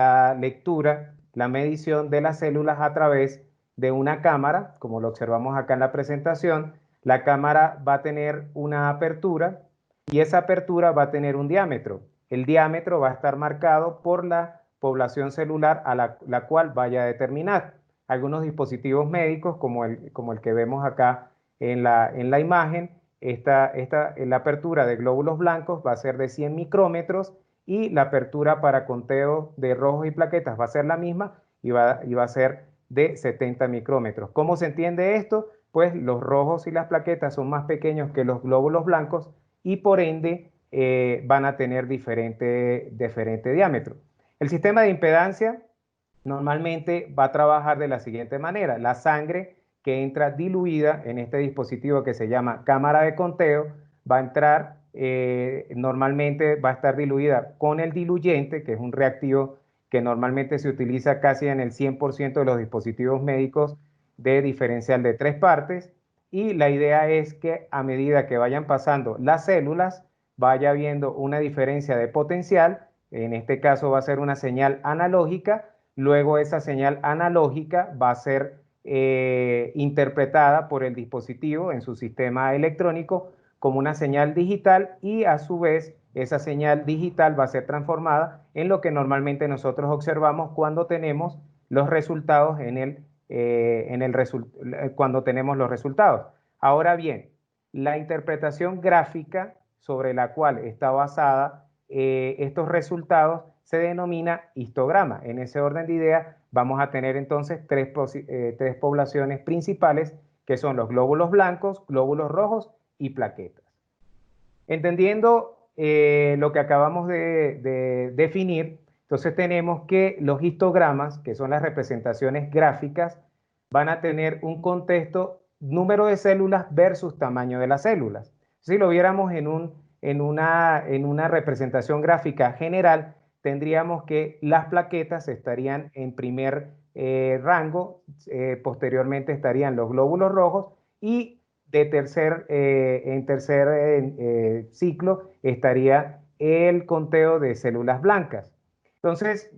la lectura, la medición de las células a través de una cámara, como lo observamos acá en la presentación. La cámara va a tener una apertura y esa apertura va a tener un diámetro. El diámetro va a estar marcado por la población celular a la cual vaya a determinar. Algunos dispositivos médicos, como el que vemos acá en la imagen, la apertura de glóbulos blancos va a ser de 100 micrómetros y la apertura para conteo de rojos y plaquetas va a ser la misma y va a ser de 70 micrómetros. ¿Cómo se entiende esto? Pues los rojos y las plaquetas son más pequeños que los glóbulos blancos y por ende van a tener diferente diámetro. El sistema de impedancia normalmente va a trabajar de la siguiente manera. La sangre que entra diluida en este dispositivo que se llama cámara de conteo va a entrar, normalmente va a estar diluida con el diluyente, que es un reactivo que normalmente se utiliza casi en el 100% de los dispositivos médicos de diferencial de 3 partes. Y la idea es que a medida que vayan pasando las células, vaya habiendo una diferencia de potencial. En este caso va a ser una señal analógica. Luego esa señal analógica va a ser interpretada por el dispositivo en su sistema electrónico como una señal digital y a su vez esa señal digital va a ser transformada en lo que normalmente nosotros observamos cuando tenemos los resultados cuando tenemos los resultados. Ahora bien, la interpretación gráfica sobre la cual está basada estos resultados se denomina histograma. En ese orden de ideas vamos a tener entonces tres poblaciones principales que son los glóbulos blancos, glóbulos rojos y plaquetas. Entendiendo lo que acabamos de definir, entonces tenemos que los histogramas, que son las representaciones gráficas, van a tener un contexto, número de células versus tamaño de las células. Si lo viéramos en una representación gráfica general, tendríamos que las plaquetas estarían en primer rango, posteriormente estarían los glóbulos rojos y en tercer ciclo estaría el conteo de células blancas. Entonces,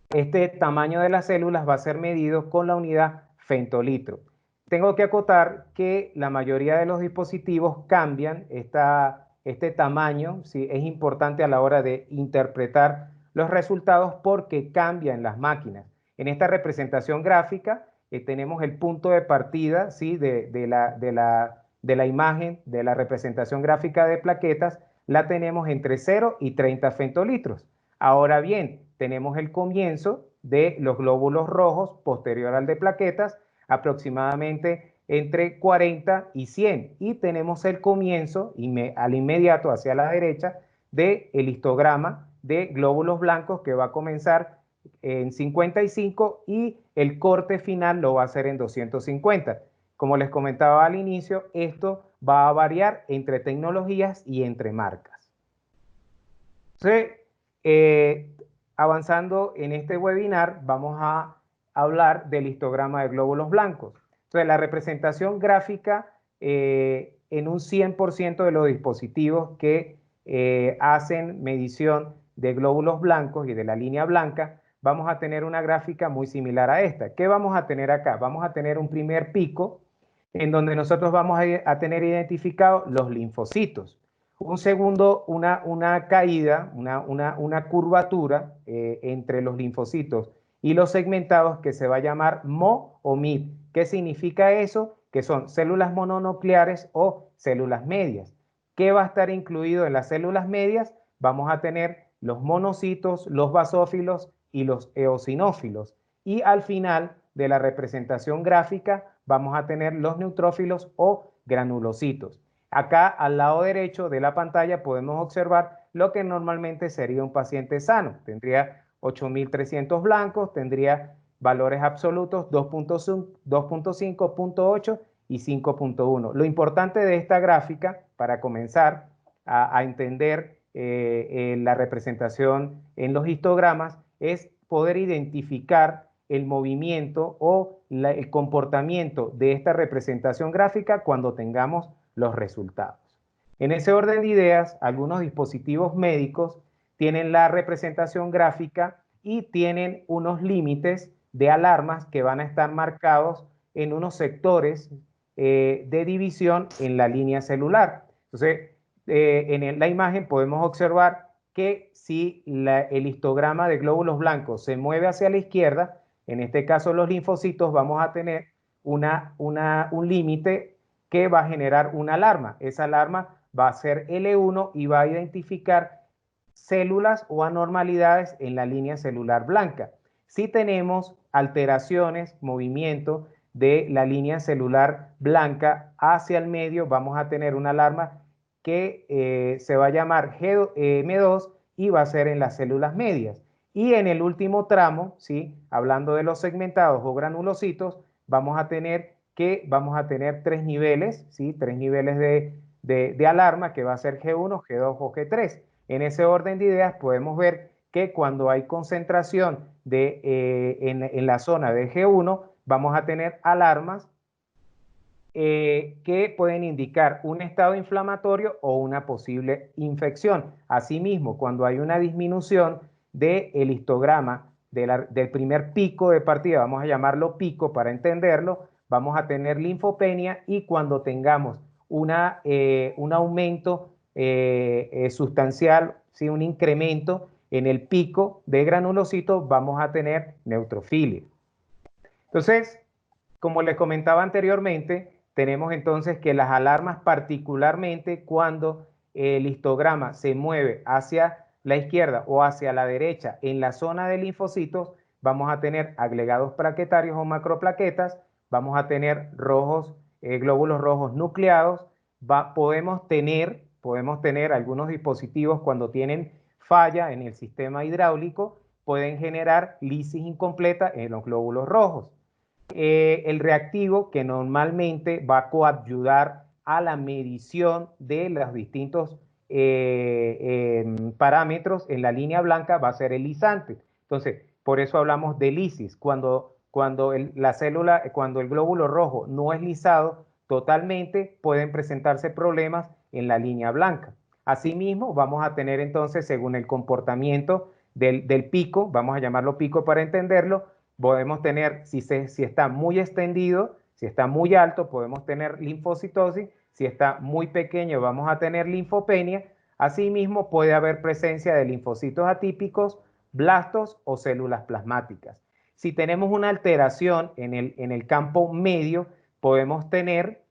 este tamaño de las células va a ser medido con la unidad femtolitro. Tengo que acotar que la mayoría de los dispositivos cambian este tamaño, ¿sí? Es importante a la hora de interpretar los resultados porque cambian las máquinas. En esta representación gráfica tenemos el punto de partida, ¿sí? de la imagen, de la representación gráfica de plaquetas, la tenemos entre 0 y 30 femtolitros. Ahora bien, tenemos el comienzo de los glóbulos rojos posterior al de plaquetas, aproximadamente entre 40 y 100. Y tenemos el comienzo al inmediato hacia la derecha del histograma de glóbulos blancos que va a comenzar en 55 y el corte final lo va a hacer en 250. Como les comentaba al inicio, esto va a variar entre tecnologías y entre marcas. Entonces, avanzando en este webinar, vamos a hablar del histograma de glóbulos blancos. Entonces, la representación gráfica en un 100% de los dispositivos que hacen medición de glóbulos blancos y de la línea blanca, vamos a tener una gráfica muy similar a esta. ¿Qué vamos a tener acá? Vamos a tener un primer pico en donde nosotros vamos a tener identificados los linfocitos. Un segundo, una caída, una curvatura entre los linfocitos y los segmentados que se va a llamar MO o MID. ¿Qué significa eso? Que son células mononucleares o células medias. ¿Qué va a estar incluido en las células medias? Vamos a tener los monocitos, los basófilos y los eosinófilos. Y al final de la representación gráfica vamos a tener los neutrófilos o granulocitos. Acá al lado derecho de la pantalla podemos observar lo que normalmente sería un paciente sano. Tendría 8.300 blancos, tendría valores absolutos 2.5, 2.8 y 5.1. Lo importante de esta gráfica, para comenzar a entender la representación en los histogramas, es poder identificar el movimiento o el comportamiento de esta representación gráfica cuando tengamos los resultados. En ese orden de ideas, algunos dispositivos médicos tienen la representación gráfica y tienen unos límites de alarmas que van a estar marcados en unos sectores de división en la línea celular. Entonces, en la imagen podemos observar que si el histograma de glóbulos blancos se mueve hacia la izquierda, en este caso los linfocitos, vamos a tener un límite que va a generar una alarma. Esa alarma va a ser L1 y va a identificar células o anormalidades en la línea celular blanca. Si tenemos alteraciones, movimiento de la línea celular blanca hacia el medio, vamos a tener una alarma que se va a llamar M2 y va a ser en las células medias. Y en el último tramo, ¿sí? Hablando de los segmentados o granulocitos, vamos a tener tres niveles, ¿sí? Tres niveles de alarma que va a ser G1, G2 o G3. En ese orden de ideas podemos ver que cuando hay concentración en la zona de G1, vamos a tener alarmas que pueden indicar un estado inflamatorio o una posible infección. Asimismo, cuando hay una disminución del histograma del primer pico de partida, vamos a llamarlo pico para entenderlo, vamos a tener linfopenia, y cuando tengamos un aumento sustancial, ¿sí? Un incremento en el pico de granulocitos, vamos a tener neutrofilia. Entonces, como les comentaba anteriormente, tenemos entonces que las alarmas, particularmente cuando el histograma se mueve hacia la izquierda o hacia la derecha en la zona de linfocitos, vamos a tener agregados plaquetarios o macroplaquetas, vamos a tener glóbulos rojos nucleados, podemos tener algunos dispositivos cuando tienen falla en el sistema hidráulico, pueden generar lisis incompleta en los glóbulos rojos. El reactivo que normalmente va a coadyudar a la medición de los distintos parámetros en la línea blanca va a ser el lisante. Entonces, por eso hablamos de lisis. Cuando el glóbulo rojo no es lisado totalmente, pueden presentarse problemas en la línea blanca. Asimismo, vamos a tener entonces, según el comportamiento del pico, vamos a llamarlo pico para entenderlo, podemos tener, si está muy extendido, si está muy alto, podemos tener linfocitosis. Si está muy pequeño, vamos a tener linfopenia. Asimismo, puede haber presencia de linfocitos atípicos, blastos o células plasmáticas. Si tenemos una alteración en el campo medio, podemos tener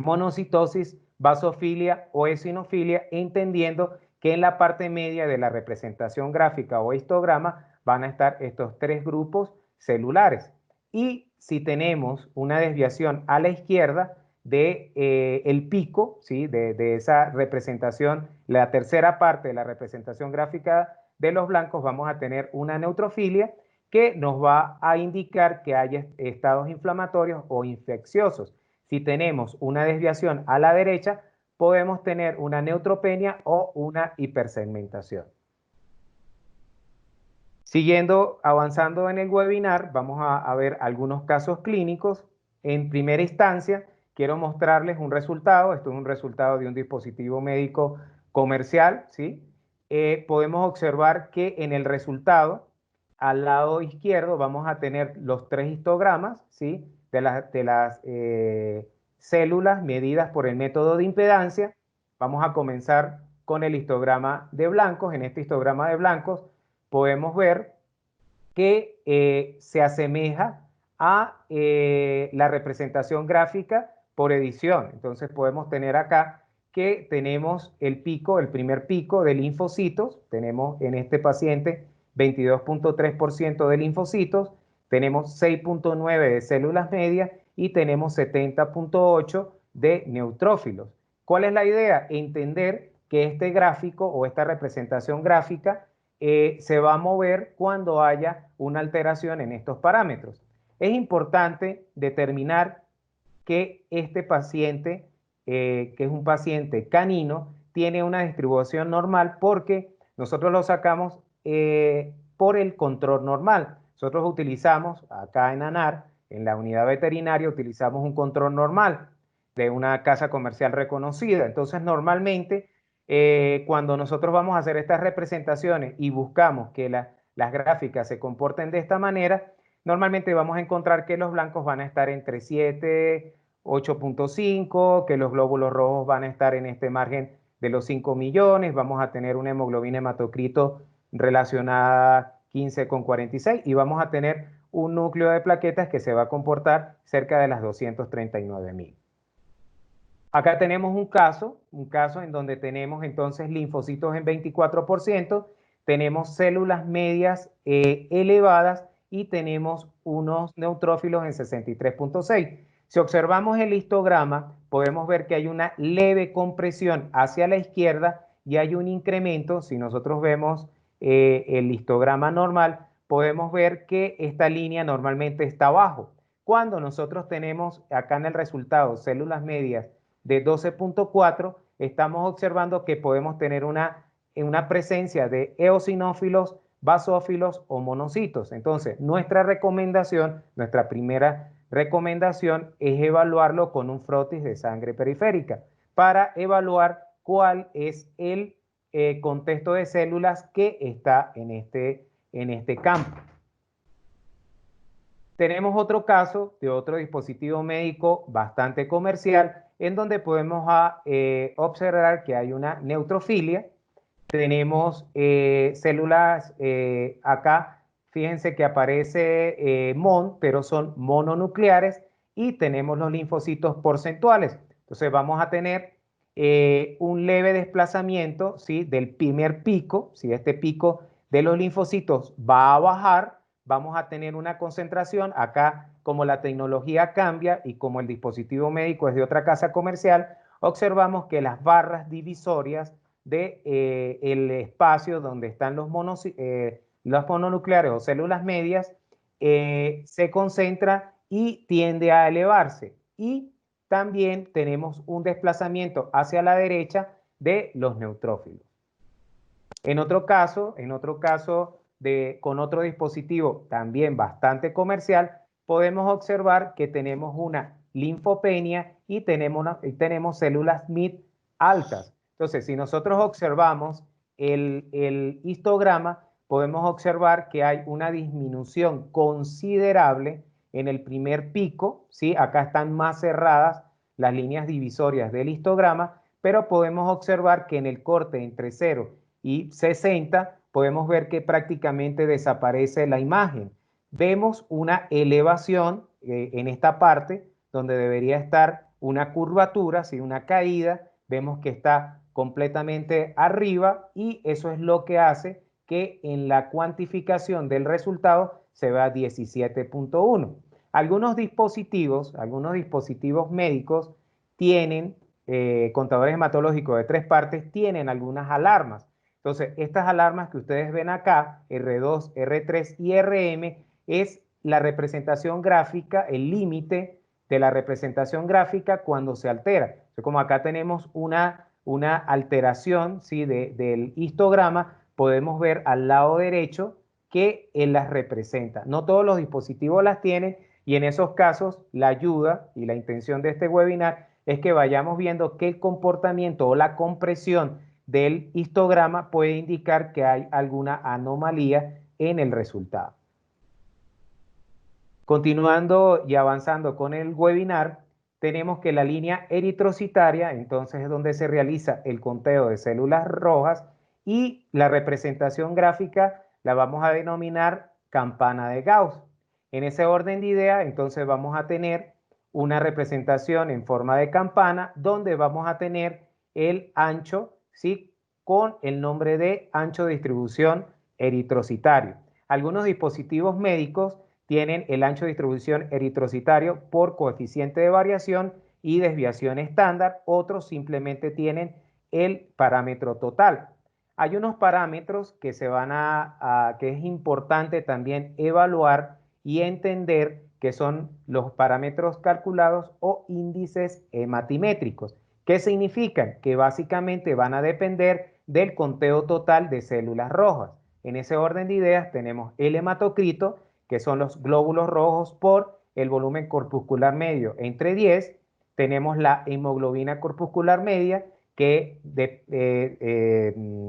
monocitosis, basofilia o eosinofilia, entendiendo que en la parte media de la representación gráfica o histograma van a estar estos tres grupos celulares. Y si tenemos una desviación a la izquierda el pico, ¿sí? de esa representación, la tercera parte de la representación gráfica de los blancos, vamos a tener una neutrofilia que nos va a indicar que hay estados inflamatorios o infecciosos. Si tenemos una desviación a la derecha, podemos tener una neutropenia o una hipersegmentación. Siguiendo avanzando en el webinar, vamos a ver algunos casos clínicos. En primera instancia, quiero mostrarles un resultado. Esto es un resultado de un dispositivo médico comercial, ¿sí? Podemos observar que en el resultado, al lado izquierdo, vamos a tener los tres histogramas, ¿sí? De las células medidas por el método de impedancia. Vamos a comenzar con el histograma de blancos. En este histograma de blancos podemos ver que se asemeja a la representación gráfica por edición. Entonces podemos tener acá que tenemos el primer pico de linfocitos. Tenemos en este paciente 22.3% de linfocitos, tenemos 6.9 de células medias y tenemos 70.8 de neutrófilos. ¿Cuál es la idea? Entender que este gráfico o esta representación gráfica se va a mover cuando haya una alteración en estos parámetros. Es importante determinar que este paciente, que es un paciente canino, tiene una distribución normal porque nosotros lo sacamos por el control normal. Nosotros utilizamos, acá en ANAR, en la unidad veterinaria, utilizamos un control normal de una casa comercial reconocida. Entonces, normalmente, cuando nosotros vamos a hacer estas representaciones y buscamos que las gráficas se comporten de esta manera, normalmente vamos a encontrar que los blancos van a estar entre 7, 8.5, que los glóbulos rojos van a estar en este margen de los 5 millones, vamos a tener una hemoglobina hematocrito relacionada 15,46 y vamos a tener un núcleo de plaquetas que se va a comportar cerca de las 239.000. Acá tenemos un caso en donde tenemos entonces linfocitos en 24%, tenemos células medias elevadas y tenemos unos neutrófilos en 63.6. Si observamos el histograma, podemos ver que hay una leve compresión hacia la izquierda y hay un incremento. Si nosotros vemos el histograma normal, podemos ver que esta línea normalmente está abajo. Cuando nosotros tenemos acá en el resultado células medias de 12.4, estamos observando que podemos tener una presencia de eosinófilos, basófilos o monocitos. Entonces, nuestra primera recomendación es evaluarlo con un frotis de sangre periférica para evaluar cuál es el contexto de células que está en este campo. Tenemos otro caso de otro dispositivo médico bastante comercial en donde podemos observar que hay una neutrofilia. Tenemos células acá, fíjense que aparece MON, pero son mononucleares, y tenemos los linfocitos porcentuales. Entonces vamos a tener un leve desplazamiento, ¿sí?, del primer pico. Si este pico de los linfocitos va a bajar, vamos a tener una concentración. Acá, como la tecnología cambia y como el dispositivo médico es de otra casa comercial, observamos que las barras divisorias del espacio donde están los mononucleares o células medias se concentra y tiende a elevarse. Y también tenemos un desplazamiento hacia la derecha de los neutrófilos. En otro caso con otro dispositivo también bastante comercial, podemos observar que tenemos una linfopenia y tenemos células MIT altas. Entonces, si nosotros observamos el histograma, podemos observar que hay una disminución considerable en el primer pico, ¿sí? Acá están más cerradas las líneas divisorias del histograma, pero podemos observar que en el corte entre 0 y 60 podemos ver que prácticamente desaparece la imagen. Vemos una elevación en esta parte donde debería estar una curvatura, ¿sí?, una caída. Vemos que está completamente arriba y eso es lo que hace que en la cuantificación del resultado se vea 17.1. Algunos dispositivos médicos tienen contadores hematológicos de 3 partes, tienen algunas alarmas. Entonces, estas alarmas que ustedes ven acá, R2, R3 y RM, es la representación gráfica, el límite de la representación gráfica cuando se altera. Entonces, como acá tenemos una alteración, ¿sí?, del histograma, podemos ver al lado derecho que él las representa. No todos los dispositivos las tienen y en esos casos la ayuda y la intención de este webinar es que vayamos viendo que el comportamiento o la compresión del histograma puede indicar que hay alguna anomalía en el resultado. Continuando y avanzando con el webinar, tenemos que la línea eritrocitaria, entonces es donde se realiza el conteo de células rojas, y la representación gráfica la vamos a denominar campana de Gauss. En ese orden de idea, entonces vamos a tener una representación en forma de campana donde vamos a tener el ancho, ¿sí?, con el nombre de ancho de distribución eritrocitario. Algunos dispositivos médicos tienen el ancho de distribución eritrocitario por coeficiente de variación y desviación estándar. Otros simplemente tienen el parámetro total. Hay unos parámetros que que es importante también evaluar y entender, que son los parámetros calculados o índices hematimétricos. ¿Qué significan? Que básicamente van a depender del conteo total de células rojas. En ese orden de ideas tenemos el hematocrito, que son los glóbulos rojos por el volumen corpuscular medio entre 10. Tenemos la hemoglobina corpuscular media, que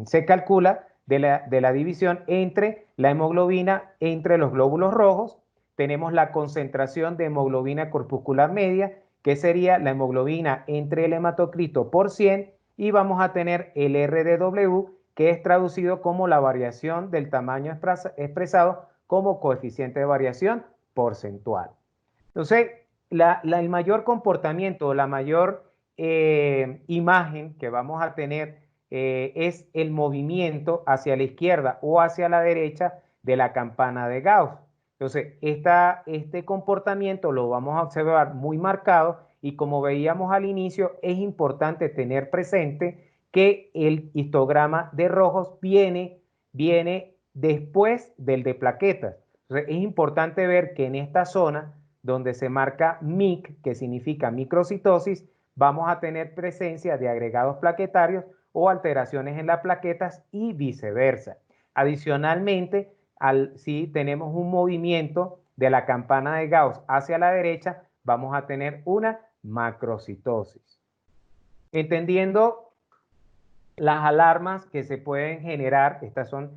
se calcula de la división entre la hemoglobina entre los glóbulos rojos. Tenemos la concentración de hemoglobina corpuscular media, que sería la hemoglobina entre el hematocrito por 100, y vamos a tener el RDW, que es traducido como la variación del tamaño expresado como coeficiente de variación porcentual. Entonces, el mayor comportamiento, la mayor imagen que vamos a tener es el movimiento hacia la izquierda o hacia la derecha de la campana de Gauss. Entonces, este comportamiento lo vamos a observar muy marcado, y como veíamos al inicio, es importante tener presente que el histograma de rojos viene después del de plaquetas. Entonces, es importante ver que en esta zona donde se marca MIC, que significa microcitosis, vamos a tener presencia de agregados plaquetarios o alteraciones en las plaquetas y viceversa. Adicionalmente, si tenemos un movimiento de la campana de Gauss hacia la derecha, vamos a tener una macrocitosis. Entendiendo las alarmas que se pueden generar, estas son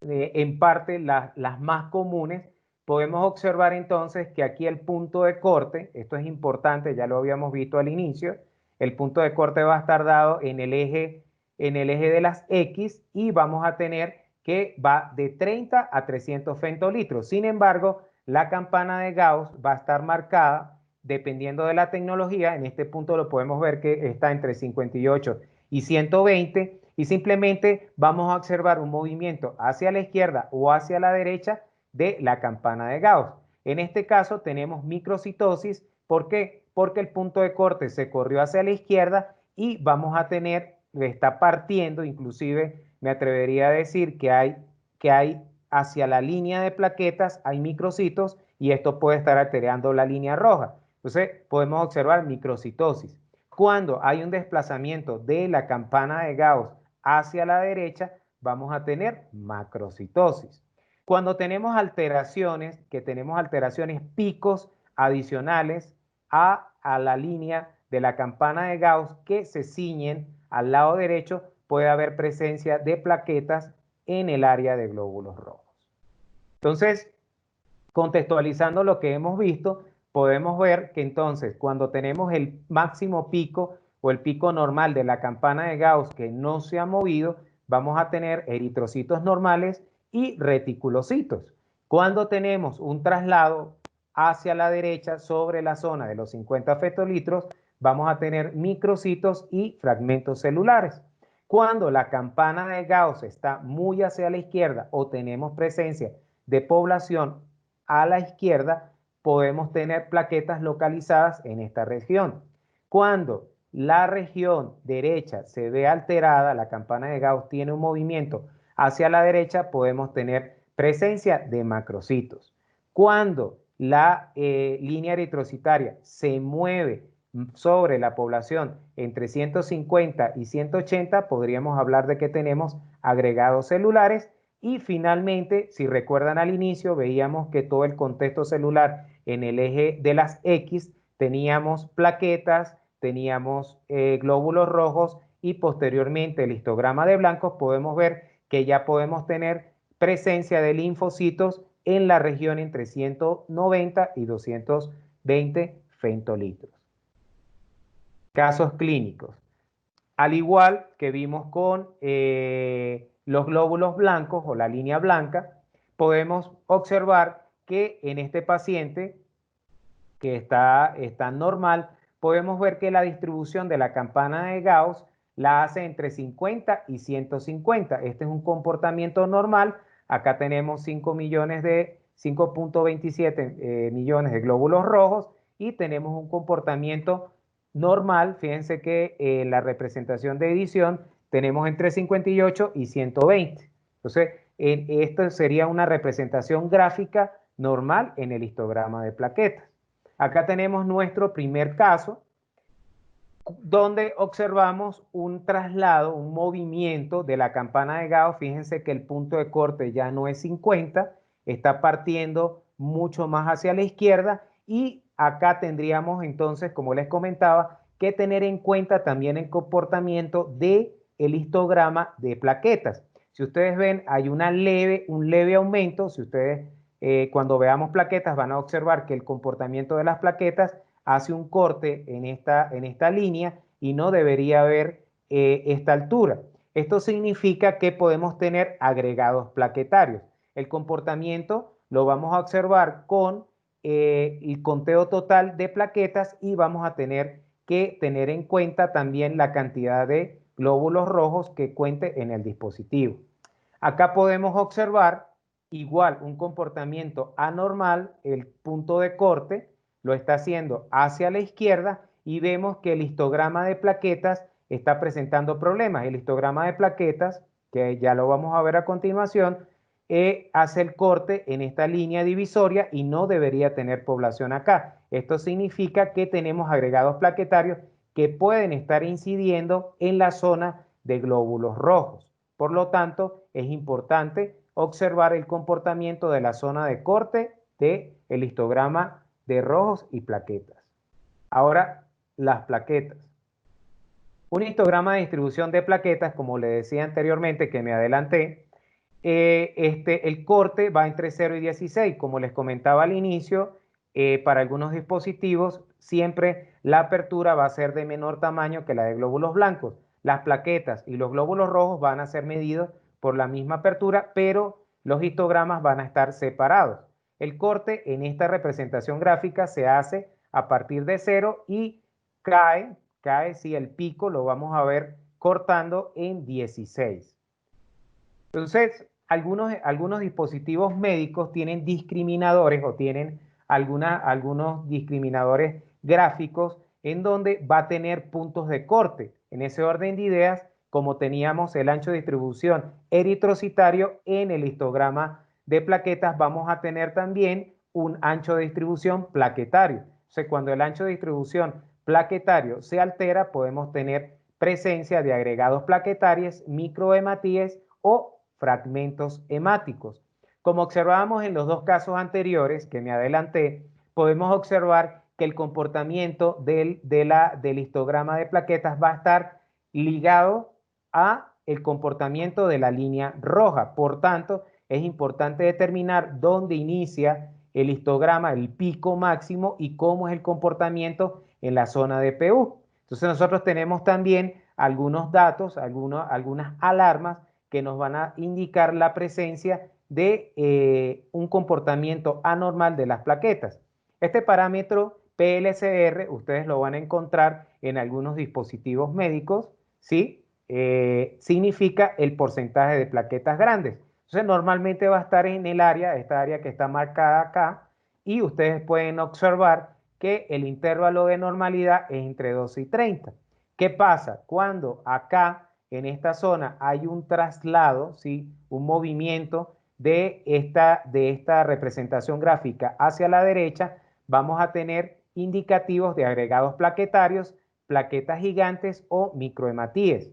en parte las más comunes, podemos observar entonces que aquí el punto de corte, esto es importante, ya lo habíamos visto al inicio, el punto de corte va a estar dado en el eje de las X, y vamos a tener que va de 30 a 300 femtolitros. Sin embargo, la campana de Gauss va a estar marcada dependiendo de la tecnología. En este punto lo podemos ver que está entre 58 y 120, y simplemente vamos a observar un movimiento hacia la izquierda o hacia la derecha de la campana de Gauss. En este caso tenemos microcitosis. ¿Por qué? Porque el punto de corte se corrió hacia la izquierda y vamos a tener, está partiendo, inclusive me atrevería a decir que hay hacia la línea de plaquetas, hay microcitos, y esto puede estar alterando la línea roja. Entonces podemos observar microcitosis. Cuando hay un desplazamiento de la campana de Gauss hacia la derecha, vamos a tener macrocitosis. Cuando tenemos alteraciones, picos adicionales a la línea de la campana de Gauss que se ciñen al lado derecho, puede haber presencia de plaquetas en el área de glóbulos rojos. Entonces, contextualizando lo que hemos visto, podemos ver que entonces cuando tenemos el máximo pico o el pico normal de la campana de Gauss que no se ha movido, vamos a tener eritrocitos normales y reticulocitos. Cuando tenemos un traslado hacia la derecha sobre la zona de los 50 fetolitros, vamos a tener microcitos y fragmentos celulares. Cuando la campana de Gauss está muy hacia la izquierda o tenemos presencia de población a la izquierda, podemos tener plaquetas localizadas en esta región. Cuando la región derecha se ve alterada, la campana de Gauss tiene un movimiento hacia la derecha, podemos tener presencia de macrocitos. Cuando la línea eritrocitaria se mueve sobre la población entre 150 y 180, podríamos hablar de que tenemos agregados celulares. Y finalmente, si recuerdan al inicio, veíamos que todo el contexto celular en el eje de las X, teníamos plaquetas, teníamos glóbulos rojos, y posteriormente el histograma de blancos podemos ver que ya podemos tener presencia de linfocitos en la región entre 190 y 220 femtolitros. Casos clínicos. Al igual que vimos con los glóbulos blancos o la línea blanca, podemos observar que en este paciente que está normal, podemos ver que la distribución de la campana de Gauss la hace entre 50 y 150. Este es un comportamiento normal. Acá tenemos 5.27 millones de glóbulos rojos, y tenemos un comportamiento normal. Fíjense que la representación de edición tenemos entre 58 y 120. Entonces, esto sería una representación gráfica normal en el histograma de plaquetas. Acá tenemos nuestro primer caso, donde observamos un traslado, un movimiento de la campana de Gauss. Fíjense que el punto de corte ya no es 50, está partiendo mucho más hacia la izquierda, y acá tendríamos entonces, como les comentaba, que tener en cuenta también el comportamiento del histograma de plaquetas. Si ustedes ven, hay un leve aumento. Si ustedes cuando veamos plaquetas van a observar que el comportamiento de las plaquetas hace un corte en esta línea y no debería haber esta altura. Esto significa que podemos tener agregados plaquetarios. El comportamiento lo vamos a observar con el conteo total de plaquetas y vamos a tener que tener en cuenta también la cantidad de glóbulos rojos que cuente en el dispositivo. Acá podemos observar igual un comportamiento anormal. El punto de corte lo está haciendo hacia la izquierda y vemos que el histograma de plaquetas está presentando problemas. El histograma de plaquetas, que ya lo vamos a ver a continuación, hace el corte en esta línea divisoria y no debería tener población acá. Esto significa que tenemos agregados plaquetarios que pueden estar incidiendo en la zona de glóbulos rojos. Por lo tanto, es importante observar el comportamiento de la zona de corte del histograma de rojos y plaquetas. Ahora, las plaquetas. Un histograma de distribución de plaquetas, como le decía anteriormente, que me adelanté, el corte va entre 0 y 16. Como les comentaba al inicio, para algunos dispositivos siempre la apertura va a ser de menor tamaño que la de glóbulos blancos. Las plaquetas y los glóbulos rojos van a ser medidos por la misma apertura, pero los histogramas van a estar separados. El corte en esta representación gráfica se hace a partir de 0 y cae si el pico lo vamos a ver cortando en 16. Entonces, algunos dispositivos médicos tienen discriminadores o tienen algunos discriminadores gráficos en donde va a tener puntos de corte. En ese orden de ideas, como teníamos el ancho de distribución eritrocitario en el histograma de plaquetas, vamos a tener también un ancho de distribución plaquetario. Entonces, cuando el ancho de distribución plaquetario se altera, podemos tener presencia de agregados plaquetarios, microhematíes o fragmentos hemáticos. Como observábamos en los dos casos anteriores que me adelanté, podemos observar que el comportamiento del histograma de plaquetas va a estar ligado a el comportamiento de la línea roja. Por tanto, es importante determinar dónde inicia el histograma, el pico máximo y cómo es el comportamiento en la zona de PU. Entonces nosotros tenemos también algunos datos, algunas alarmas que nos van a indicar la presencia de un comportamiento anormal de las plaquetas. Este parámetro PLCR ustedes lo van a encontrar en algunos dispositivos médicos, ¿sí? Significa el porcentaje de plaquetas grandes. Entonces normalmente va a estar en el área, esta área que está marcada acá, y ustedes pueden observar que el intervalo de normalidad es entre 12 y 30. ¿Qué pasa? Cuando acá en esta zona hay un traslado, ¿sí? Un movimiento de esta representación gráfica hacia la derecha, vamos a tener indicativos de agregados plaquetarios, plaquetas gigantes o microhematíes.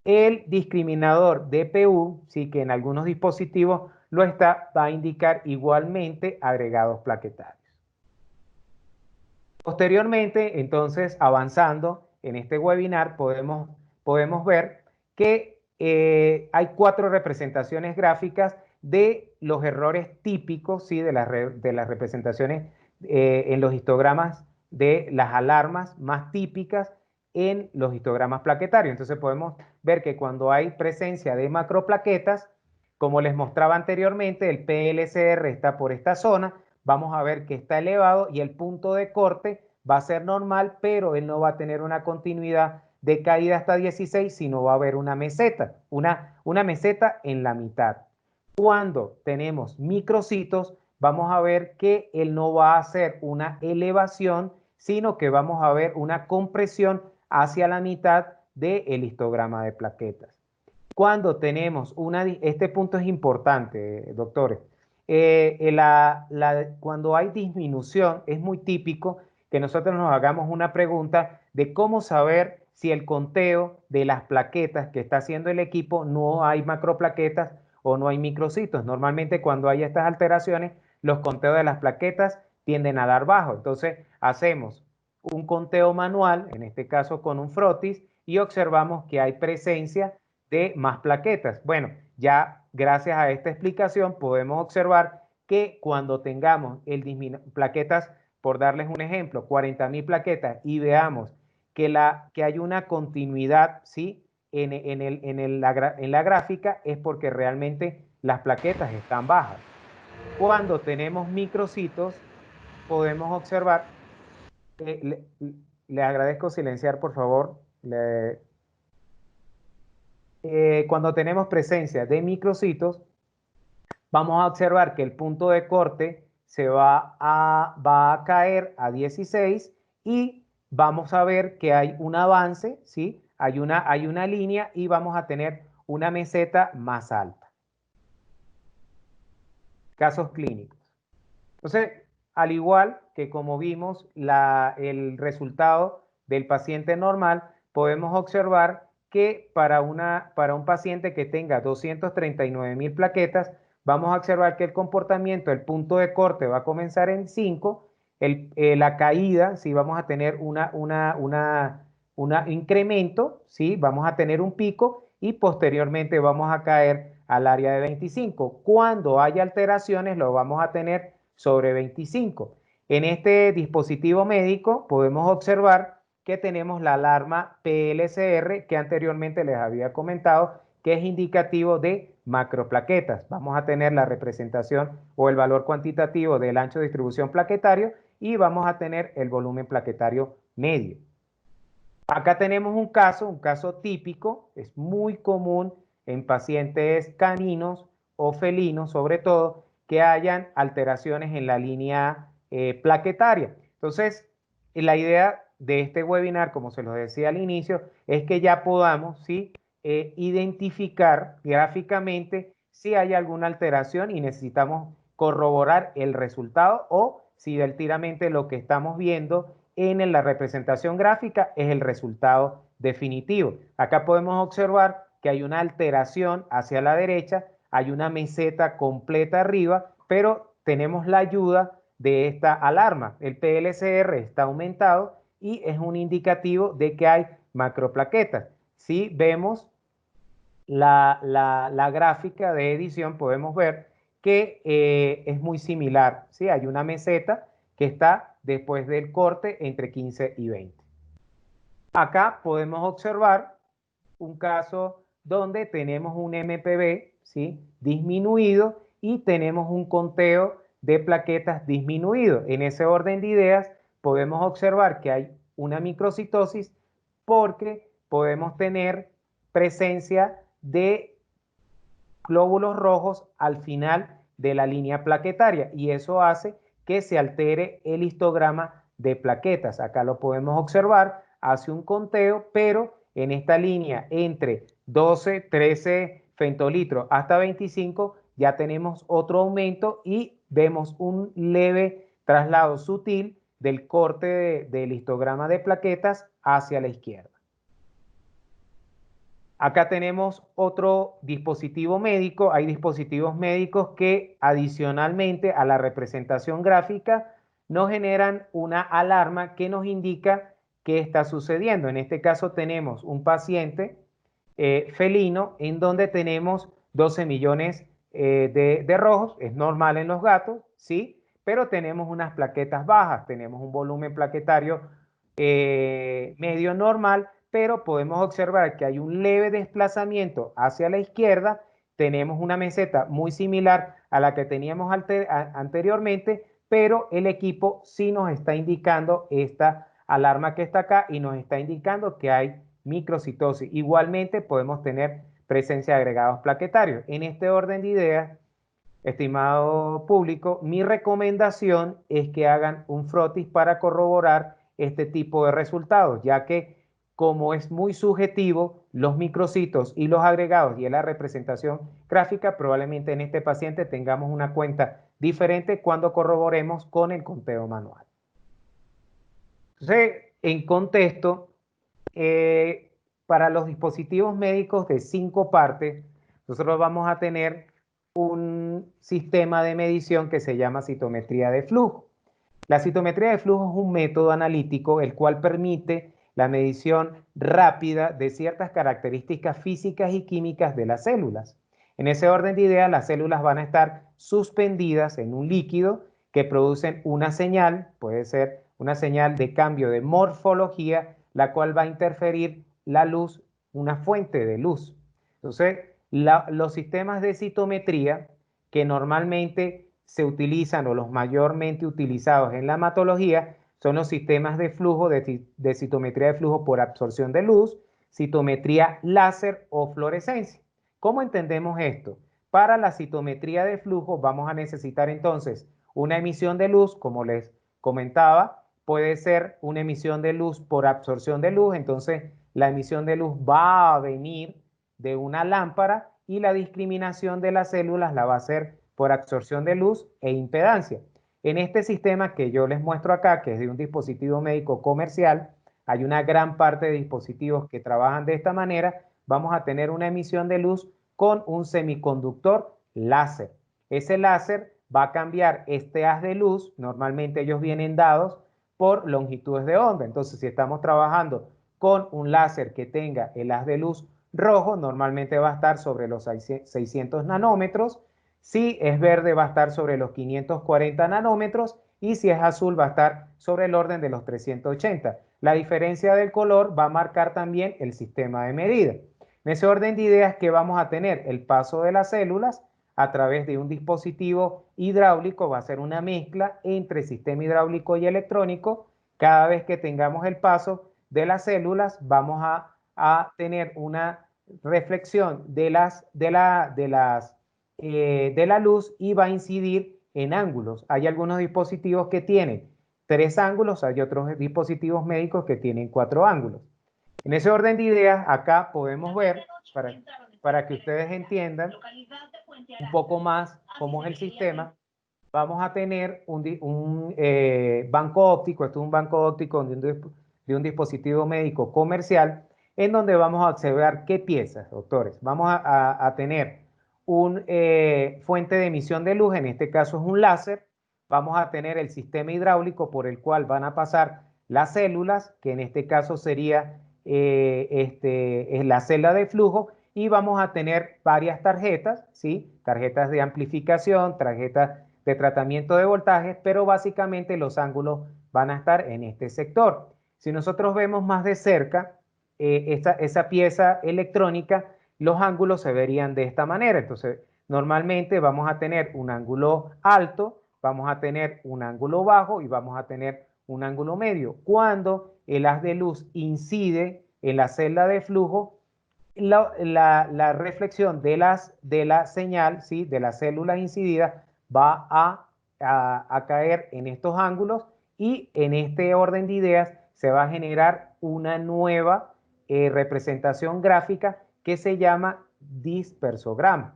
El discriminador DPU, sí, que en algunos dispositivos lo está, va a indicar igualmente agregados plaquetarios. Posteriormente, entonces, avanzando en este webinar, podemos ver que hay 4 representaciones gráficas de los errores típicos, ¿sí? de las representaciones en los histogramas de las alarmas más típicas en los histogramas plaquetarios. Entonces podemos ver que cuando hay presencia de macroplaquetas, como les mostraba anteriormente, el PLCR está por esta zona, vamos a ver que está elevado y el punto de corte va a ser normal, pero él no va a tener una continuidad de caída hasta 16, sino va a haber una meseta, una meseta en la mitad. Cuando tenemos microcitos, vamos a ver que él no va a hacer una elevación, sino que vamos a ver una compresión hacia la mitad del histograma de plaquetas. Cuando tenemos este punto es importante, doctores. Cuando hay disminución, es muy típico que nosotros nos hagamos una pregunta de cómo saber si el conteo de las plaquetas que está haciendo el equipo no hay macroplaquetas o no hay microcitos. Normalmente cuando hay estas alteraciones, los conteos de las plaquetas tienden a dar bajo. Entonces hacemos un conteo manual, en este caso con un frotis, y observamos que hay presencia de más plaquetas. Bueno, ya gracias a esta explicación podemos observar que cuando tengamos plaquetas, por darles un ejemplo, 40.000 plaquetas y veamos que hay una continuidad, ¿sí? En la gráfica es porque realmente las plaquetas están bajas. Cuando tenemos microcitos, podemos observar, le agradezco silenciar por favor, cuando tenemos presencia de microcitos, vamos a observar que el punto de corte va a caer a 16 y vamos a ver que hay un avance, ¿sí? Hay una línea y vamos a tener una meseta más alta. Casos clínicos. Entonces, al igual que como vimos el resultado del paciente normal, podemos observar que para un paciente que tenga 239.000 plaquetas, vamos a observar que el comportamiento, el punto de corte va a comenzar en 5, la caída, sí, vamos a tener un incremento, sí, vamos a tener un pico y posteriormente vamos a caer al área de 25. Cuando haya alteraciones, lo vamos a tener sobre 25. En este dispositivo médico podemos observar que tenemos la alarma PLCR que anteriormente les había comentado, que es indicativo de macroplaquetas. Vamos a tener la representación o el valor cuantitativo del ancho de distribución plaquetario y vamos a tener el volumen plaquetario medio. Acá tenemos un caso típico, es muy común en pacientes caninos o felinos, sobre todo, que hayan alteraciones en la línea plaquetaria. Entonces, la idea de este webinar, como se los decía al inicio, es que ya podamos, ¿sí? Identificar gráficamente si hay alguna alteración y necesitamos corroborar el resultado o si verdaderamente lo que estamos viendo en la representación gráfica es el resultado definitivo. Acá podemos observar que hay una alteración hacia la derecha, hay una meseta completa arriba, pero tenemos la ayuda de esta alarma. El PLCR está aumentado y es un indicativo de que hay macroplaquetas. Si vemos la gráfica de edición, podemos ver que es muy similar, ¿sí? Hay una meseta que está después del corte entre 15 y 20. Acá podemos observar un caso donde tenemos un MPB, ¿sí? Disminuido y tenemos un conteo de plaquetas disminuido. En ese orden de ideas podemos observar que hay una microcitosis porque podemos tener presencia de glóbulos rojos al final de la línea plaquetaria y eso hace que se altere el histograma de plaquetas. Acá lo podemos observar, hace un conteo, pero en esta línea entre 12, 13 femtolitros hasta 25 ya tenemos otro aumento y vemos un leve traslado sutil del corte del histograma de plaquetas hacia la izquierda. Acá tenemos otro dispositivo médico. Hay dispositivos médicos que adicionalmente a la representación gráfica nos generan una alarma que nos indica qué está sucediendo. En este caso tenemos un paciente felino en donde tenemos 12 millones de rojos. Es normal en los gatos, ¿sí? Pero tenemos unas plaquetas bajas. Tenemos un volumen plaquetario medio normal, pero podemos observar que hay un leve desplazamiento hacia la izquierda. Tenemos una meseta muy similar a la que teníamos anteriormente, pero el equipo sí nos está indicando esta alarma que está acá y nos está indicando que hay microcitosis. Igualmente podemos tener presencia de agregados plaquetarios. En este orden de ideas, estimado público, mi recomendación es que hagan un frotis para corroborar este tipo de resultados, ya que como es muy subjetivo, los microcitos y los agregados y en la representación gráfica, probablemente en este paciente tengamos una cuenta diferente cuando corroboremos con el conteo manual. Entonces, en contexto, para los dispositivos médicos de 5 partes, nosotros vamos a tener un sistema de medición que se llama citometría de flujo. La citometría de flujo es un método analítico el cual permite la medición rápida de ciertas características físicas y químicas de las células. En ese orden de ideas, las células van a estar suspendidas en un líquido que producen una señal, puede ser una señal de cambio de morfología, la cual va a interferir la luz, una fuente de luz. Entonces, los sistemas de citometría que normalmente se utilizan o los mayormente utilizados en la hematología son los sistemas de flujo, de citometría de flujo por absorción de luz, citometría láser o fluorescencia. ¿Cómo entendemos esto? Para la citometría de flujo vamos a necesitar entonces una emisión de luz, como les comentaba, puede ser una emisión de luz por absorción de luz, entonces la emisión de luz va a venir de una lámpara y la discriminación de las células la va a hacer por absorción de luz e impedancia. En este sistema que yo les muestro acá, que es de un dispositivo médico comercial, hay una gran parte de dispositivos que trabajan de esta manera, vamos a tener una emisión de luz con un semiconductor láser. Ese láser va a cambiar este haz de luz, normalmente ellos vienen dados por longitudes de onda. Entonces, si estamos trabajando con un láser que tenga el haz de luz rojo, normalmente va a estar sobre los 600 nanómetros. Si es verde, va a estar sobre los 540 nanómetros. Y si es azul, va a estar sobre el orden de los 380. La diferencia del color va a marcar también el sistema de medida. En ese orden de ideas que vamos a tener el paso de las células a través de un dispositivo hidráulico, va a ser una mezcla entre sistema hidráulico y electrónico. Cada vez que tengamos el paso de las células, vamos a tener una reflexión de la luz y va a incidir en ángulos. Hay algunos dispositivos que tienen 3 ángulos, hay otros dispositivos médicos que tienen 4 ángulos. En ese orden de ideas, acá podemos ver, para que ustedes entiendan un poco más cómo es el sistema, vamos a tener un banco óptico, esto es un banco óptico de un dispositivo médico comercial, en donde vamos a observar qué piezas, doctores. Vamos a tener un fuente de emisión de luz, en este caso es un láser. Vamos a tener el sistema hidráulico por el cual van a pasar las células, que en este caso sería es la celda de flujo, y vamos a tener varias tarjetas, ¿sí? Tarjetas de amplificación, tarjetas de tratamiento de voltajes, pero básicamente los ángulos van a estar en este sector. Si nosotros vemos más de cerca esa pieza electrónica, los ángulos se verían de esta manera. Entonces, normalmente vamos a tener un ángulo alto, vamos a tener un ángulo bajo y vamos a tener un ángulo medio. Cuando el haz de luz incide en la celda de flujo, la reflexión de la señal, ¿sí? De las células incididas va a caer en estos ángulos y en este orden de ideas se va a generar una nueva representación gráfica que se llama dispersograma.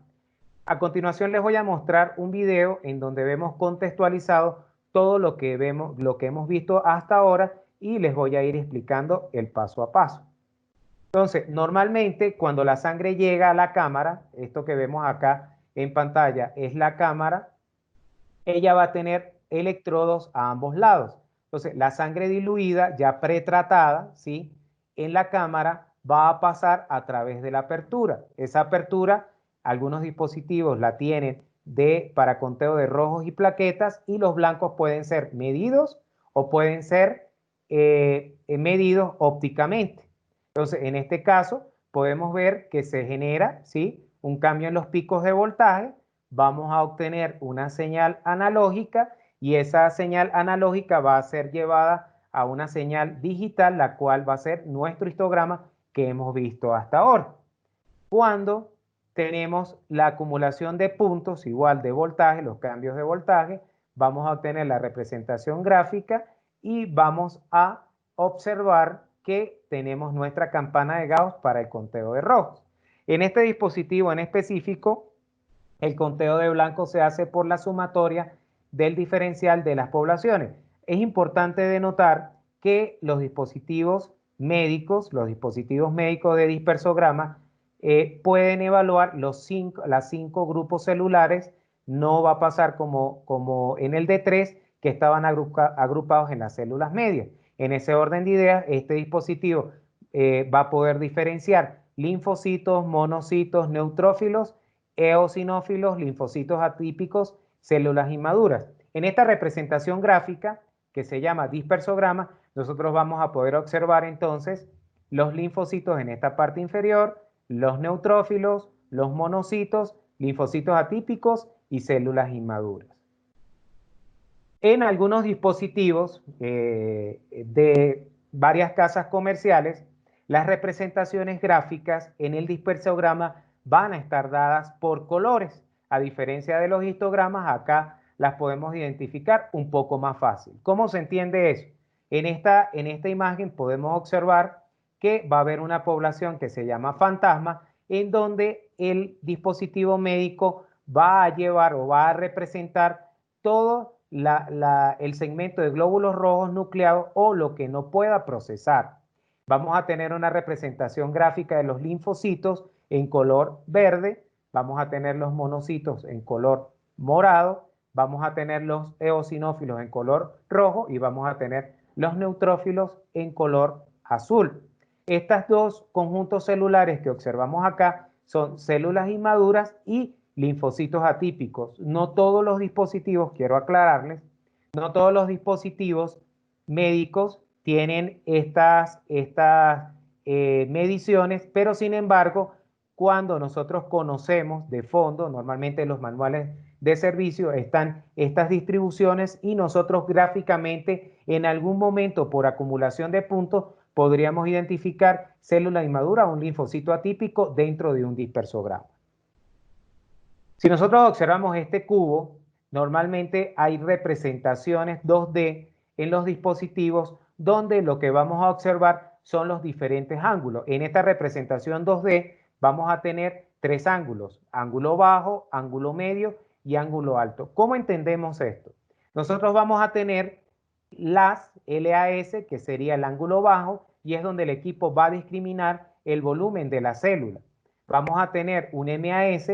A continuación les voy a mostrar un video en donde vemos contextualizado todo lo que hemos visto hasta ahora y les voy a ir explicando el paso a paso. Entonces, normalmente cuando la sangre llega a la cámara, esto que vemos acá en pantalla es la cámara, ella va a tener electrodos a ambos lados. Entonces, la sangre diluida, ya pretratada, ¿sí? En la cámara va a pasar a través de la apertura. Esa apertura, algunos dispositivos la tienen para conteo de rojos y plaquetas, y los blancos pueden ser medidos o pueden ser medidos ópticamente. Entonces, en este caso, podemos ver que se genera, ¿sí? Un cambio en los picos de voltaje. Vamos a obtener una señal analógica y esa señal analógica va a ser llevada a una señal digital, la cual va a ser nuestro histograma que hemos visto hasta ahora. Cuando tenemos la acumulación de puntos igual de voltaje, los cambios de voltaje, vamos a obtener la representación gráfica y vamos a observar que tenemos nuestra campana de Gauss para el conteo de rojos. En este dispositivo en específico, el conteo de blancos se hace por la sumatoria del diferencial de las poblaciones. Es importante denotar que los dispositivos médicos de dispersograma, pueden evaluar las 5 grupos celulares. No va a pasar como en el D3, que estaban agrupados en las células medias. En ese orden de ideas, este dispositivo va a poder diferenciar linfocitos, monocitos, neutrófilos eosinófilos, linfocitos atípicos, células inmaduras. En esta representación gráfica, que se llama dispersograma, nosotros vamos a poder observar entonces los linfocitos en esta parte inferior, los neutrófilos, los monocitos, linfocitos atípicos y células inmaduras. En algunos dispositivos de varias casas comerciales, las representaciones gráficas en el dispersograma van a estar dadas por colores. A diferencia de los histogramas, acá las podemos identificar un poco más fácil. ¿Cómo se entiende eso? En esta imagen podemos observar que va a haber una población que se llama fantasma, en donde el dispositivo médico va a llevar o va a representar todo el segmento de glóbulos rojos nucleados o lo que no pueda procesar. Vamos a tener una representación gráfica de los linfocitos en color verde, vamos a tener los monocitos en color morado, vamos a tener los eosinófilos en color rojo y vamos a tener los neutrófilos en color azul. Estos dos conjuntos celulares que observamos acá son células inmaduras y linfocitos atípicos. No todos los dispositivos, quiero aclararles, no todos los dispositivos médicos tienen estas mediciones, pero sin embargo, cuando nosotros conocemos de fondo, normalmente en los manuales de servicio están estas distribuciones y nosotros gráficamente en algún momento por acumulación de puntos podríamos identificar célula inmadura o un linfocito atípico dentro de un dispersograma. Si nosotros observamos este cubo, normalmente hay representaciones 2D en los dispositivos donde lo que vamos a observar son los diferentes ángulos. En esta representación 2D vamos a tener tres ángulos: ángulo bajo, ángulo medio y ángulo alto. ¿Cómo entendemos esto? Nosotros vamos a tener las LAS, que sería el ángulo bajo, y es donde el equipo va a discriminar el volumen de la célula. Vamos a tener un MAS,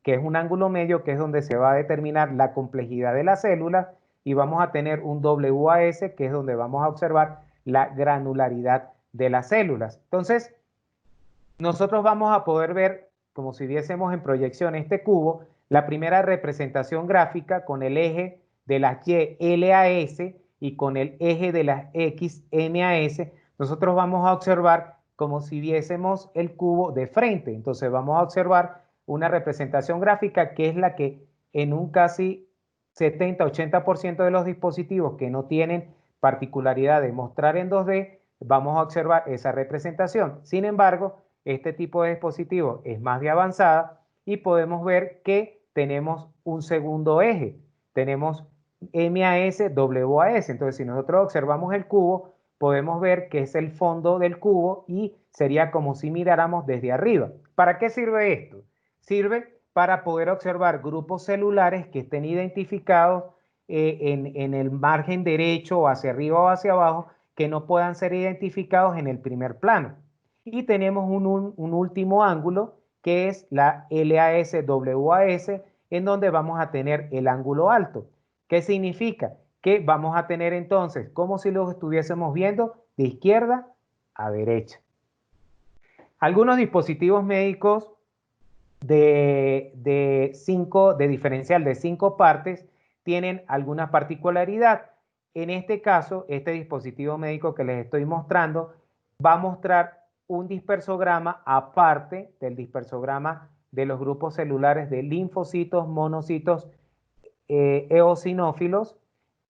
que es un ángulo medio, que es donde se va a determinar la complejidad de la célula, y vamos a tener un WAS, que es donde vamos a observar la granularidad de las células. Entonces, nosotros vamos a poder ver, como si viésemos en proyección este cubo, la primera representación gráfica con el eje de las Y LAS y con el eje de las X MAS. Nosotros vamos a observar como si viésemos el cubo de frente. Entonces vamos a observar una representación gráfica que es la que en un casi 70-80% de los dispositivos que no tienen particularidad de mostrar en 2D, vamos a observar esa representación. Sin embargo, este tipo de dispositivo es más de avanzada y podemos ver que tenemos un segundo eje. Tenemos MAS, WAS. Entonces, si nosotros observamos el cubo, podemos ver que es el fondo del cubo y sería como si miráramos desde arriba. ¿Para qué sirve esto? Sirve para poder observar grupos celulares que estén identificados en el margen derecho o hacia arriba o hacia abajo, que no puedan ser identificados en el primer plano. Y tenemos un último ángulo que es la LAS-WAS, en donde vamos a tener el ángulo alto. ¿Qué significa? Que vamos a tener entonces como si lo estuviésemos viendo de izquierda a derecha. Algunos dispositivos médicos de diferencial de 5 partes tienen alguna particularidad. En este caso, este dispositivo médico que les estoy mostrando va a mostrar un dispersograma aparte del dispersograma de los grupos celulares de linfocitos, monocitos, eosinófilos.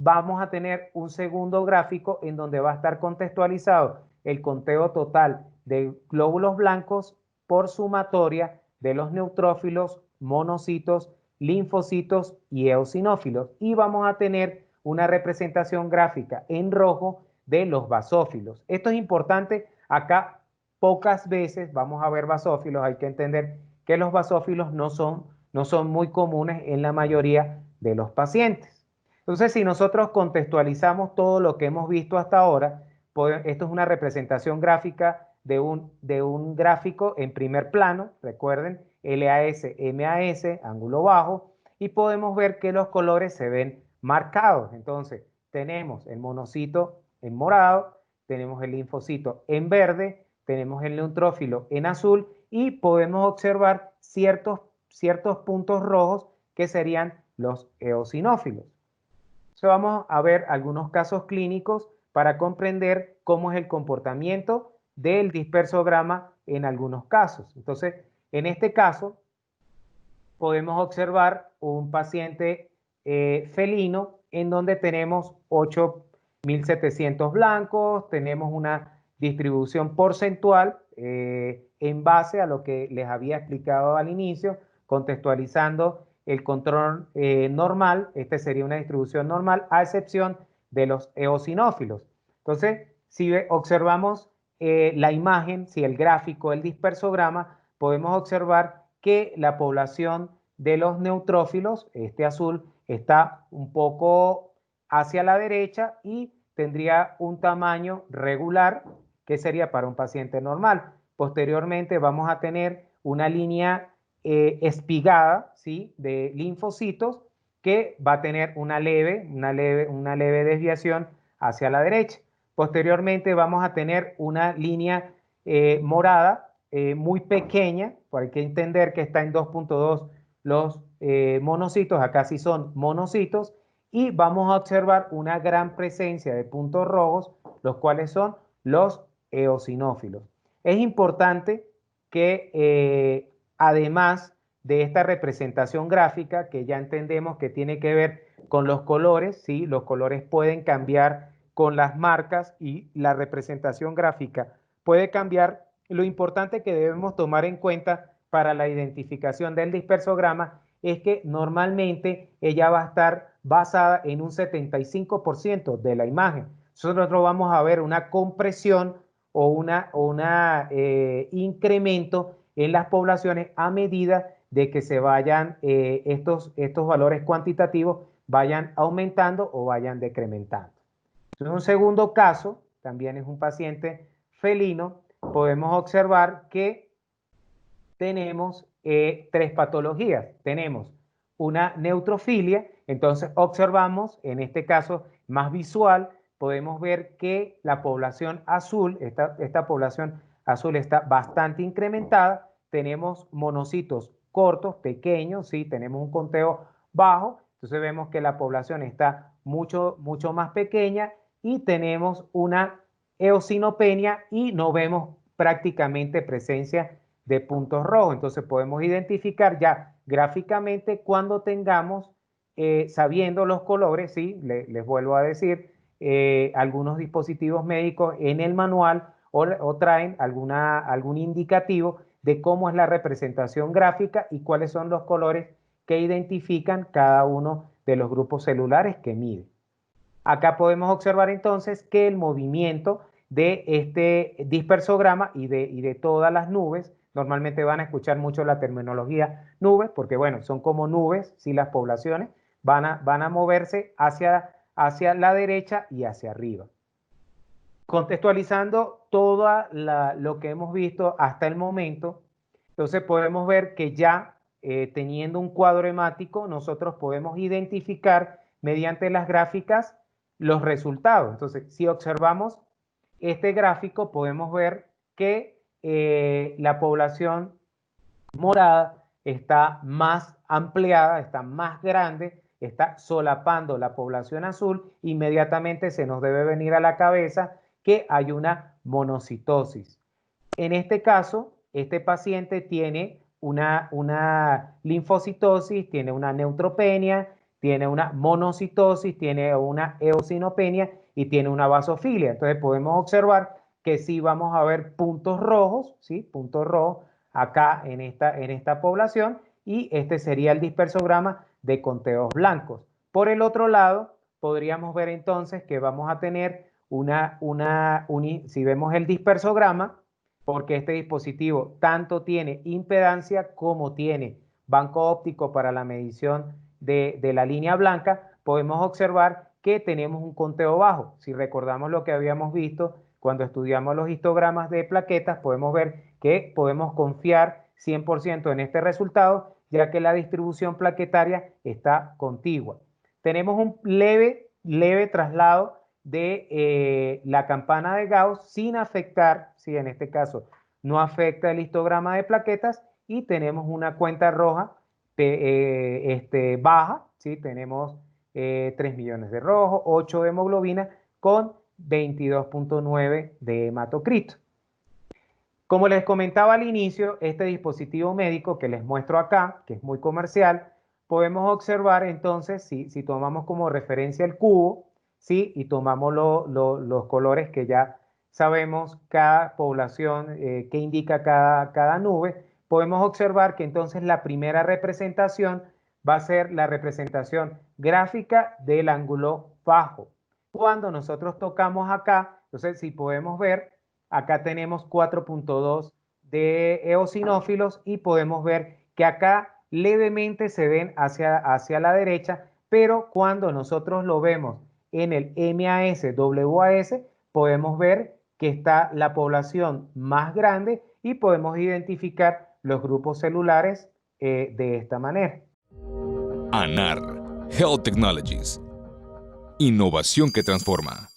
Vamos a tener un segundo gráfico en donde va a estar contextualizado el conteo total de glóbulos blancos por sumatoria de los neutrófilos, monocitos, linfocitos y eosinófilos. Y vamos a tener una representación gráfica en rojo de los basófilos. Esto es importante. Acá pocas veces vamos a ver basófilos. Hay que entender que los basófilos no son muy comunes en la mayoría de los pacientes. Entonces, si nosotros contextualizamos todo lo que hemos visto hasta ahora, esto es una representación gráfica de un gráfico en primer plano, recuerden, LAS, MAS, ángulo bajo, y podemos ver que los colores se ven marcados. Entonces, tenemos el monocito en morado, tenemos el linfocito en verde, tenemos el neutrófilo en azul y podemos observar ciertos ciertos puntos rojos que serían los eosinófilos. Entonces vamos a ver algunos casos clínicos para comprender cómo es el comportamiento del dispersograma en algunos casos. Entonces, en este caso, podemos observar un paciente felino en donde tenemos 8.700 blancos, tenemos una distribución porcentual en base a lo que les había explicado al inicio, contextualizando el control normal. Este sería una distribución normal, a excepción de los eosinófilos. Entonces, si observamos la imagen, si el gráfico, el dispersograma, podemos observar que la población de los neutrófilos, este azul, está un poco hacia la derecha y tendría un tamaño regular que sería para un paciente normal. Posteriormente vamos a tener una línea espigada, ¿sí?, de linfocitos que va a tener una leve desviación hacia la derecha. Posteriormente vamos a tener una línea morada muy pequeña, hay que entender que está en 2.2 los monocitos, acá sí son monocitos, y vamos a observar una gran presencia de puntos rojos, los cuales son los eosinófilos. Es importante que además de esta representación gráfica, que ya entendemos que tiene que ver con los colores, ¿sí? Los colores pueden cambiar con las marcas y la representación gráfica puede cambiar. Lo importante que debemos tomar en cuenta para la identificación del dispersograma es que normalmente ella va a estar basada en un 75% de la imagen. Nosotros vamos a ver una compresión o una incremento en las poblaciones a medida de que se vayan estos valores cuantitativos vayan aumentando o vayan decrementando. En un segundo caso, también es un paciente felino, podemos observar que tenemos tres patologías. Tenemos una neutrofilia, entonces observamos, en este caso más visual, podemos ver que la población azul, esta población azul está bastante incrementada, tenemos monocitos cortos, pequeños, ¿sí? Tenemos un conteo bajo, entonces vemos que la población está mucho más pequeña y tenemos una eosinopenia y no vemos prácticamente presencia de puntos rojos. Entonces podemos identificar ya gráficamente cuando tengamos, sabiendo los colores, ¿sí? Les vuelvo a decir, algunos dispositivos médicos en el manual o traen algún indicativo de cómo es la representación gráfica y cuáles son los colores que identifican cada uno de los grupos celulares que mide. Acá podemos observar entonces que el movimiento de este dispersograma y de todas las nubes, normalmente van a escuchar mucho la terminología nubes, porque bueno, son como nubes, si las poblaciones van a moverse hacia la derecha y hacia arriba. Contextualizando todo lo que hemos visto hasta el momento, entonces podemos ver que ya teniendo un cuadro hemático, nosotros podemos identificar mediante las gráficas los resultados. Entonces, si observamos este gráfico, podemos ver que la población morada está más ampliada, está más grande, está solapando la población azul. Inmediatamente se nos debe venir a la cabeza que hay una monocitosis. En este caso, este paciente tiene una linfocitosis, tiene una neutropenia, tiene una monocitosis, tiene una eosinopenia y tiene una basofilia. Entonces podemos observar que sí vamos a ver puntos rojos, ¿sí? Puntos rojos acá en esta población, y este sería el dispersograma de conteos blancos. Por el otro lado, podríamos ver entonces que vamos a tener si vemos el dispersograma, porque este dispositivo tanto tiene impedancia como tiene banco óptico para la medición de la línea blanca, podemos observar que tenemos un conteo bajo. Si recordamos lo que habíamos visto cuando estudiamos los histogramas de plaquetas, podemos ver que podemos confiar 100% en este resultado, ya que la distribución plaquetaria está contigua. Tenemos un leve traslado de la campana de Gauss sin afectar, si en este caso no afecta el histograma de plaquetas, y tenemos una cuenta roja baja, ¿sí? Tenemos 3 millones de rojo, 8 de hemoglobina con 22.9 de hematocrito. Como les comentaba al inicio, este dispositivo médico que les muestro acá, que es muy comercial, podemos observar entonces, si tomamos como referencia el cubo, ¿sí? Y tomamos los colores que ya sabemos cada población, que indica cada nube, podemos observar que entonces la primera representación va a ser la representación gráfica del ángulo bajo. Cuando nosotros tocamos acá, entonces si podemos ver, acá tenemos 4.2 de eosinófilos y podemos ver que acá levemente se ven hacia la derecha, pero cuando nosotros lo vemos en el MAS-WAS, podemos ver que está la población más grande y podemos identificar los grupos celulares de esta manera. ANAR Health Technologies. Innovación que transforma.